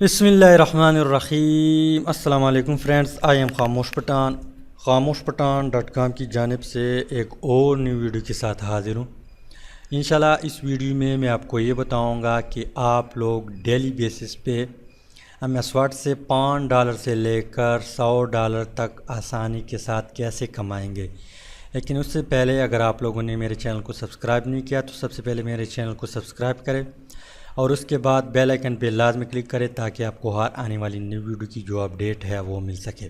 بسم اللہ الرحمن الرحیم۔ السلام علیکم فرینڈز، آئی ایم خاموش پٹھان .com کی جانب سے ایک اور نیو ویڈیو کے ساتھ حاضر ہوں۔ انشاءاللہ اس ویڈیو میں آپ کو یہ بتاؤں گا کہ آپ لوگ ڈیلی بیسس پہ ایم ایس ورڈ سے $5 سے لے کر $100 تک آسانی کے ساتھ کیسے کمائیں گے۔ لیکن اس سے پہلے اگر آپ لوگوں نے میرے چینل کو سبسکرائب نہیں کیا تو سب سے پہلے میرے چینل کو سبسکرائب کریں اور اس کے بعد بیل آئیکن پہ لازمی کلک کریں تاکہ آپ کو ہر آنے والی نیو ویڈیو کی جو اپڈیٹ ہے وہ مل سکے۔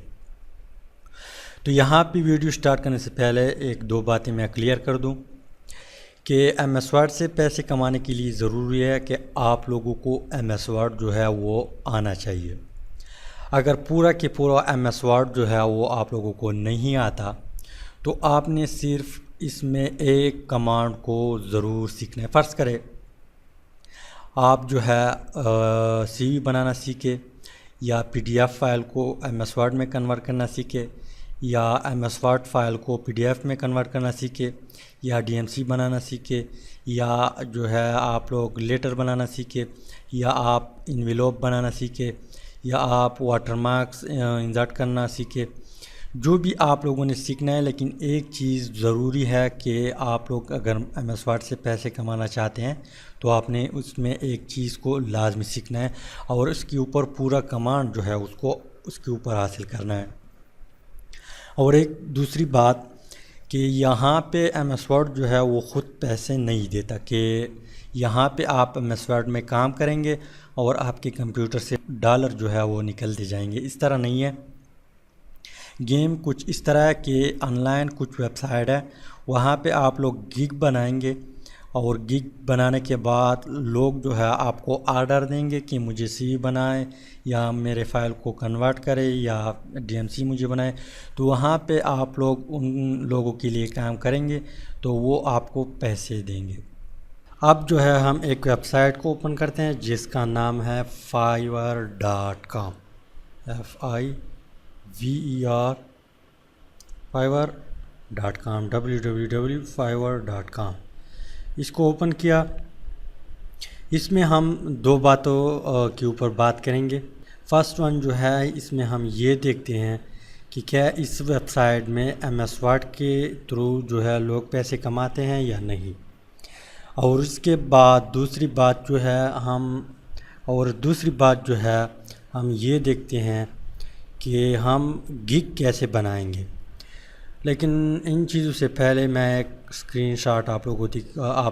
تو یہاں پہ ویڈیو سٹارٹ کرنے سے پہلے ایک دو باتیں میں کلیئر کر دوں کہ ایم ایس ورڈ سے پیسے کمانے کے لیے ضروری ہے کہ آپ لوگوں کو ایم ایس ورڈ جو ہے وہ آنا چاہیے۔ اگر پورا کے پورا ایم ایس ورڈ جو ہے وہ آپ لوگوں کو نہیں آتا تو آپ نے صرف اس میں ایک کمانڈ کو ضرور سیکھنا ہے۔ فرض کرے آپ جو ہے سی وی بنانا سیکھے یا پی ڈی ایف فائل کو ایم ایس ورڈ میں کنورٹ کرنا سیکھے یا ایم ایس ورڈ فائل کو پی ڈی ایف میں کنورٹ کرنا سیکھے یا ڈی ایم سی بنانا سیکھے یا جو ہے آپ لوگ لیٹر بنانا سیکھے یا آپ انویلوپ بنانا سیکھے یا آپ واٹر مارکس انسرٹ کرنا سیکھے، جو بھی آپ لوگوں نے سیکھنا ہے۔ لیکن ایک چیز ضروری ہے کہ آپ لوگ اگر ایم ایس ورڈ سے پیسے کمانا چاہتے ہیں تو آپ نے اس میں ایک چیز کو لازمی سیکھنا ہے اور اس کے اوپر پورا کمانڈ جو ہے اس کے اوپر حاصل کرنا ہے۔ اور ایک دوسری بات کہ یہاں پہ ایم ایس ورڈ جو ہے وہ خود پیسے نہیں دیتا کہ یہاں پہ آپ ایم ایس ورڈ میں کام کریں گے اور آپ کے کمپیوٹر سے ڈالر جو ہے وہ نکلتے جائیں گے۔ اس طرح نہیں ہے۔ گیم کچھ اس طرح ہے کہ آن لائن کچھ ویب سائٹ ہے، وہاں پہ آپ لوگ گگ بنائیں گے اور گگ بنانے کے بعد لوگ جو ہے آپ کو آرڈر دیں گے کہ مجھے سی وی بنائیں یا میرے فائل کو کنورٹ کرے یا ڈی ایم سی مجھے بنائے، تو وہاں پہ آپ لوگ ان لوگوں کے لیے کام کریں گے تو وہ آپ کو پیسے دیں گے۔ اب جو ہے ہم ایک ویب سائٹ کو اوپن کرتے ہیں جس کا نام ہے fiverr.com fiverr.com www.fiverr.com۔ اس کو اوپن کیا۔ اس میں ہم دو باتوں کے اوپر بات کریں گے۔ فرسٹ ون جو ہے اس میں ہم یہ دیکھتے ہیں کہ کیا اس ویب سائٹ میں ایم ایس ورڈ کے تھرو جو ہے لوگ پیسے کماتے ہیں یا نہیں۔ اور اس کے بعد دوسری بات جو ہے ہم یہ دیکھتے ہیں کہ ہم گگ کیسے بنائیں گے۔ لیکن ان چیزوں سے پہلے میں ایک اسکرین شاٹ آپ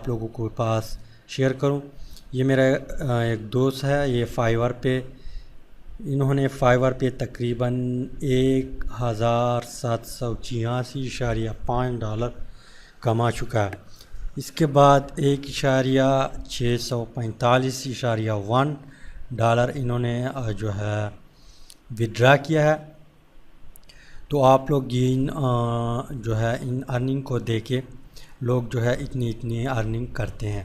لوگوں کو پاس شیئر کروں۔ یہ میرا ایک دوست ہے، یہ انہوں نے فائیور پہ تقریباً $1786.5 کما چکا ہے۔ اس کے بعد $1,645.1 انہوں نے جو ہے وڈرا کیا ہے۔ تو آپ لوگ جو ہے ان ارننگ کو دیکھے لوگ جو ہے اتنی ارننگ کرتے ہیں۔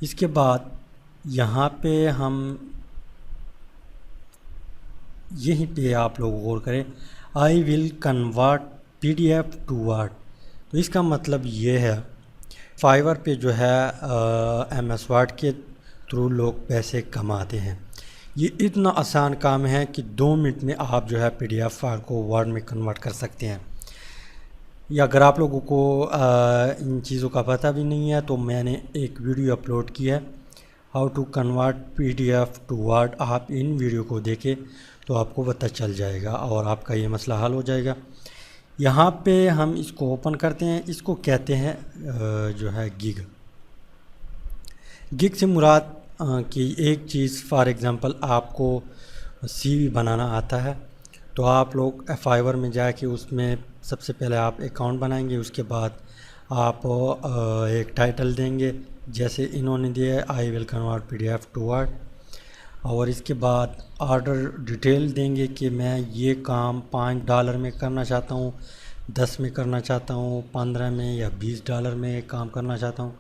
اس کے بعد یہاں پہ ہم یہیں پہ آپ لوگ غور کریں، I will convert P D F to Word. تو اس کا مطلب یہ ہے فائیور پہ جو ہے ایم ایس ورڈ کے تھرو لوگ پیسے کماتے ہیں۔ یہ اتنا آسان کام ہے کہ 2 منٹ میں آپ جو ہے پی ڈی ایف فائل کو ورڈ میں کنورٹ کر سکتے ہیں۔ یا اگر آپ لوگوں کو ان چیزوں کا پتہ بھی نہیں ہے تو میں نے ایک ویڈیو اپلوڈ کی ہے، how to convert P D F to Word. آپ ان ویڈیو کو دیکھیں تو آپ کو پتہ چل جائے گا اور آپ کا یہ مسئلہ حل ہو جائے گا۔ یہاں پہ ہم اس کو اوپن کرتے ہیں، اس کو کہتے ہیں جو ہے گگ۔ گگ سے مراد کہ ایک چیز فار ایگزامپل آپ کو سی وی بنانا آتا ہے تو آپ لوگ فائیور میں جا کے اس میں سب سے پہلے آپ اکاؤنٹ بنائیں گے، اس کے بعد آپ ایک ٹائٹل دیں گے جیسے انہوں نے دیا ہے I will convert P D F to Word, اور اس کے بعد آرڈر ڈیٹیل دیں گے کہ میں یہ کام $5 میں کرنا چاہتا ہوں، 10 میں کرنا چاہتا ہوں، 15 میں یا $20 میں کام کرنا چاہتا ہوں۔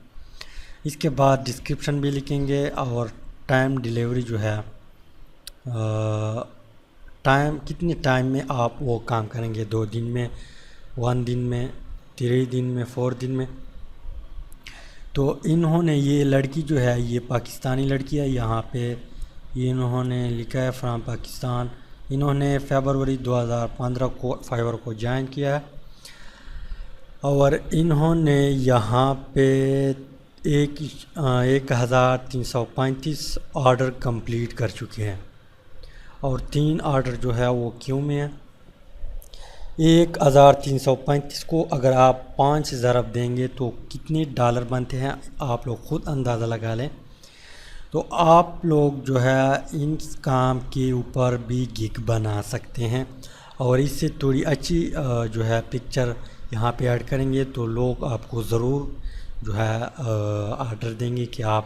اس کے بعد ڈسکرپشن بھی لکھیں گے اور ٹائم ڈیلیوری جو ہے کتنے ٹائم میں آپ وہ کام کریں گے، 2 دن میں، 1 دن میں، 3 دن میں، 4 دن میں۔ تو انہوں نے یہ لڑکی جو ہے یہ پاکستانی لڑکی ہے، یہاں پہ یہ انہوں نے لکھا ہے فرام پاکستان. انہوں نے فیبروری 2015 کو فائور کو جوائن کیا ہے اور انہوں نے یہاں پہ 1335 آرڈر کمپلیٹ کر چکے ہیں اور 3 آرڈر جو ہے وہ کیوں میں ہیں. 1335 کو اگر آپ 5 سے ضرب دیں گے تو کتنے ڈالر بنتے ہیں آپ لوگ خود اندازہ لگا لیں. تو آپ لوگ جو ہے ان کام کے اوپر بھی گگ بنا سکتے ہیں اور اس سے تھوڑی اچھی جو ہے پکچر یہاں پہ ایڈ کریں گے تو لوگ آپ کو ضرور جو ہے آرڈر دیں گے کہ آپ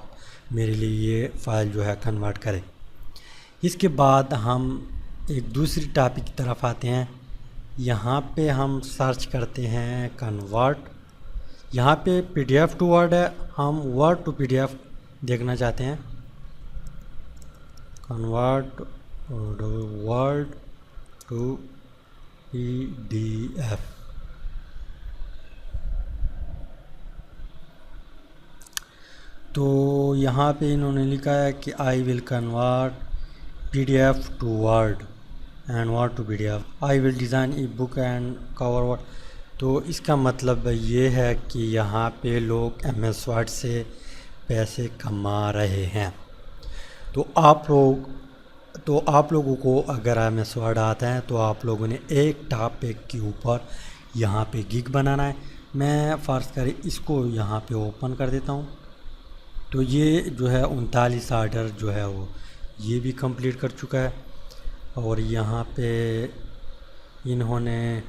میرے لیے یہ فائل جو ہے کنورٹ کریں. اس کے بعد ہم ایک دوسری ٹاپک کی طرف آتے ہیں. یہاں پہ ہم سرچ کرتے ہیں کنورٹ. یہاں پہ P D F to Word ہے, ہم Word to P D F دیکھنا چاہتے ہیں. Convert Word to P D F. تو یہاں پہ انہوں نے لکھا ہے کہ I will convert P D F to Word and Word to P D F. I will design ebook and cover Word. تو اس کا مطلب یہ ہے کہ یہاں پہ لوگ ایم ایس ورڈ سے پیسے کما رہے ہیں. تو آپ لوگوں کو اگر ایم ایس ورڈ آتا ہے تو آپ لوگوں نے ایک ٹاپک کے اوپر یہاں پہ گگ بنانا ہے. میں فرض کریں اس کو یہاں پہ اوپن کر دیتا ہوں. تو یہ جو ہے 39 آرڈر جو ہے وہ یہ بھی کمپلیٹ کر چکا ہے اور یہاں پہ انہوں نے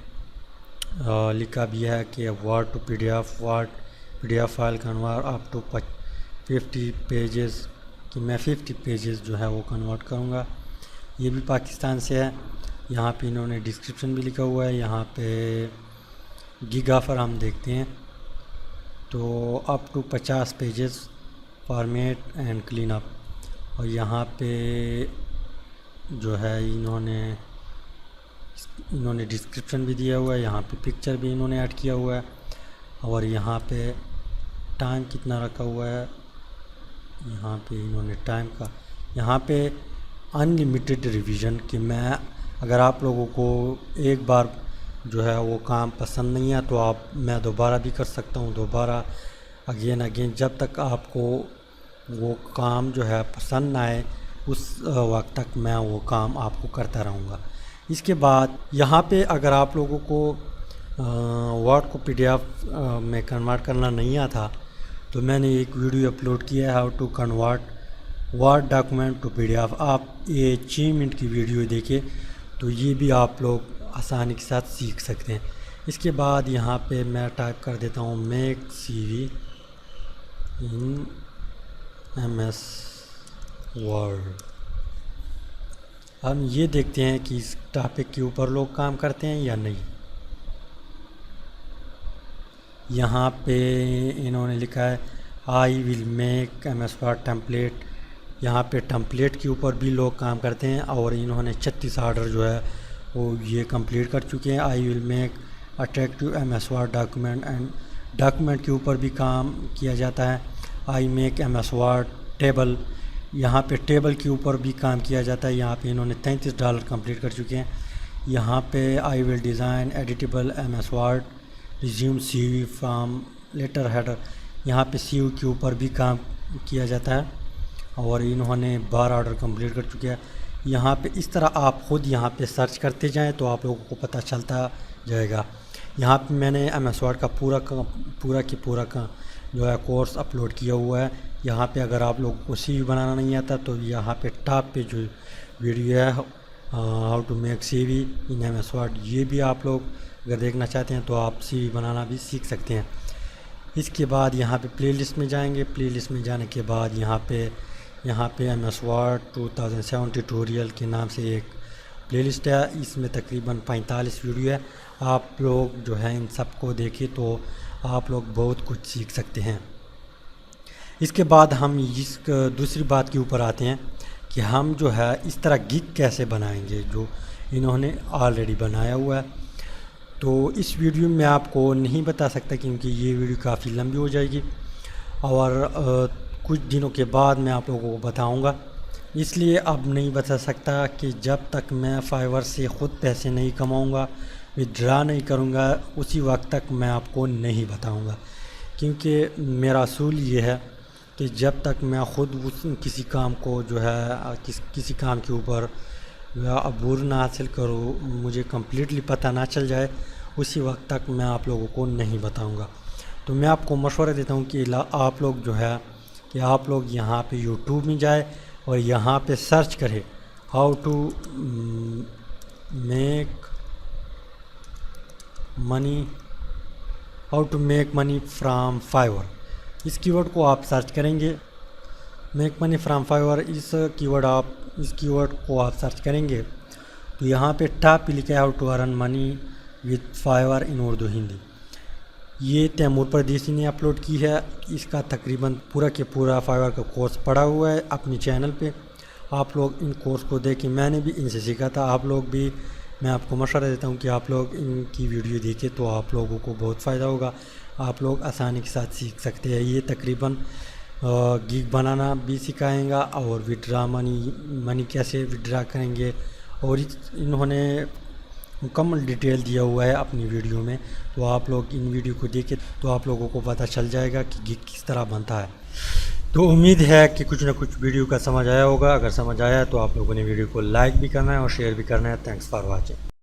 لکھا بھی ہے کہ Word to P D F file convert up to 50 pages کہ میں 50 پیجز جو ہے وہ کنورٹ کروں گا. یہ بھی پاکستان سے ہے. یہاں پہ انہوں نے ڈسکرپشن بھی لکھا ہوا ہے. یہاں پہ گگ آفر ہم دیکھتے ہیں تو up to 50 pages format and clean up. اور یہاں پہ جو ہے انہوں نے ڈسکرپشن بھی دیا ہوا ہے. یہاں پہ پکچر بھی انہوں نے ایڈ کیا ہوا ہے اور یہاں پہ ٹائم کتنا رکھا ہوا ہے. یہاں پہ انہوں نے ٹائم کا یہاں پہ انلیمیٹڈ ریویژن کہ اگر آپ لوگوں کو ایک بار جو ہے وہ کام پسند نہیں ہے تو میں دوبارہ بھی کر سکتا ہوں, دوبارہ اگین جب تک آپ کو وہ کام جو ہے پسند نہ آئے اس وقت تک میں وہ کام آپ کو کرتا رہوں گا. اس کے بعد یہاں پہ اگر آپ لوگوں کو ورڈ کو پی ڈی ایف میں کنورٹ کرنا نہیں آتا تو میں نے ایک ویڈیو اپلوڈ کیا ہے how to convert Word document to P D F. آپ یہ 6 منٹ کی ویڈیو دیکھیں تو یہ بھی آپ لوگ آسانی کے ساتھ سیکھ سکتے ہیں. اس کے بعد یہاں پہ میں ٹائپ کر دیتا ہوں make C V in M S word. ہم یہ دیکھتے ہیں کہ اس ٹاپک کے اوپر لوگ کام کرتے ہیں یا نہیں. یہاں پہ انہوں نے لکھا ہے I will make M S Word template. یہاں پہ ٹیمپلیٹ کے اوپر بھی لوگ کام کرتے ہیں اور انہوں نے 36 آرڈر جو ہے وہ یہ کمپلیٹ کر چکے ہیں. I will make attractive M S Word document and document کے اوپر بھی کام کیا جاتا ہے. I make M S Word table. یہاں پہ ٹیبل کے اوپر بھی کام کیا جاتا ہے. یہاں پہ انہوں نے $33 کمپلیٹ کر چکے ہیں. یہاں پہ I will design editable M S Word resume C V from letter header. یہاں پہ سی یو کے اوپر بھی کام کیا جاتا ہے اور انہوں نے 12 آرڈر کمپلیٹ کر چکے ہیں. یہاں پہ اس طرح آپ خود یہاں پہ سرچ کرتے جائیں تو آپ لوگوں کو پتہ چلتا جائے گا. یہاں پہ میں نے ایم ایس ورڈ کا پورا جو ہے کورس اپلوڈ کیا ہوا ہے. یہاں پہ اگر آپ لوگوں کو سی وی بنانا نہیں آتا تو یہاں پہ ٹاپ پہ جو ویڈیو ہے how to make C V in M S Word یہ بھی آپ لوگ اگر دیکھنا چاہتے ہیں تو آپ سی وی بنانا بھی سیکھ سکتے ہیں. اس کے بعد یہاں پہ پلے لسٹ میں جائیں گے. پلے لسٹ میں جانے کے بعد یہاں پہ ایم ایس ورڈ 2007 ٹیوٹوریل کے نام سے ایک پلے لسٹ ہے. اس میں تقریباً 45 ویڈیو ہے. آپ لوگ جو ہے ان سب کو دیکھیں تو آپ لوگ بہت کچھ سیکھ سکتے ہیں. اس کے بعد ہم اس دوسری بات کے اوپر آتے ہیں کہ ہم جو ہے اس طرح گگ کیسے بنائیں گے جو انہوں نے آلریڈی بنایا ہوا ہے. تو اس ویڈیو میں آپ کو نہیں بتا سکتا کیونکہ یہ ویڈیو کافی لمبی ہو جائے گی اور کچھ دنوں کے بعد میں آپ لوگوں کو بتاؤں گا. اس لیے اب نہیں بتا سکتا کہ جب تک میں فائیور سے خود پیسے نہیں کماؤں گا، وڈرا نہیں کروں گا، اسی وقت تک میں آپ کو نہیں بتاؤں گا، کیونکہ میرا اصول یہ ہے کہ جب تک میں خود کسی کام کو جو ہے کسی کام کے اوپر عبور نہ حاصل کروں، مجھے کمپلیٹلی پتہ نہ چل جائے، اسی وقت تک میں آپ لوگوں کو نہیں بتاؤں گا۔ تو میں آپ کو مشورہ دیتا ہوں کہ آپ لوگ جو ہے کہ آپ لوگ یہاں پہ یوٹیوب میں جائے اور یہاں پہ سرچ کرے how to make money from Fiverr, اس کی ورڈ کو آپ سرچ کریں گے، میک منی فرام فائیور، اس کی ورڈ کو آپ سرچ کریں گے تو یہاں پہ ٹاپ پہ لکھا ہے how to earn money with Fiverr in Urdu Hindi. یہ تیمور پردیسی نے اپلوڈ کی ہے، اس کا تقریباً پورا کے پورا فائیور کا کورس پڑا ہوا ہے اپنی چینل پہ، آپ لوگ ان کورس کو دیکھیں، میں نے بھی ان سے سیکھا تھا، آپ لوگ بھی، میں آپ کو مشورہ دیتا ہوں کہ آپ لوگ ان کی ویڈیو دیکھیں تو آپ لوگوں کو بہت فائدہ ہوگا، آپ لوگ آسانی کے ساتھ سیکھ سکتے ہیں۔ یہ تقریباً گیگ بنانا بھی سکھائیں گا اور وڈرا منی کیسے وڈرا کریں گے، اور انہوں نے مکمل ڈیٹیل دیا ہوا ہے اپنی ویڈیو میں، تو آپ لوگ ان ویڈیو کو دیکھیں تو آپ لوگوں کو پتہ چل جائے گا کہ گیگ کس طرح بنتا ہے۔ تو امید ہے کہ کچھ نہ کچھ ویڈیو کا سمجھ آیا ہوگا، اگر سمجھ آیا تو آپ لوگوں نے ویڈیو کو لائک بھی کرنا ہے اور شیئر بھی کرنا ہے۔ Thanks for watching.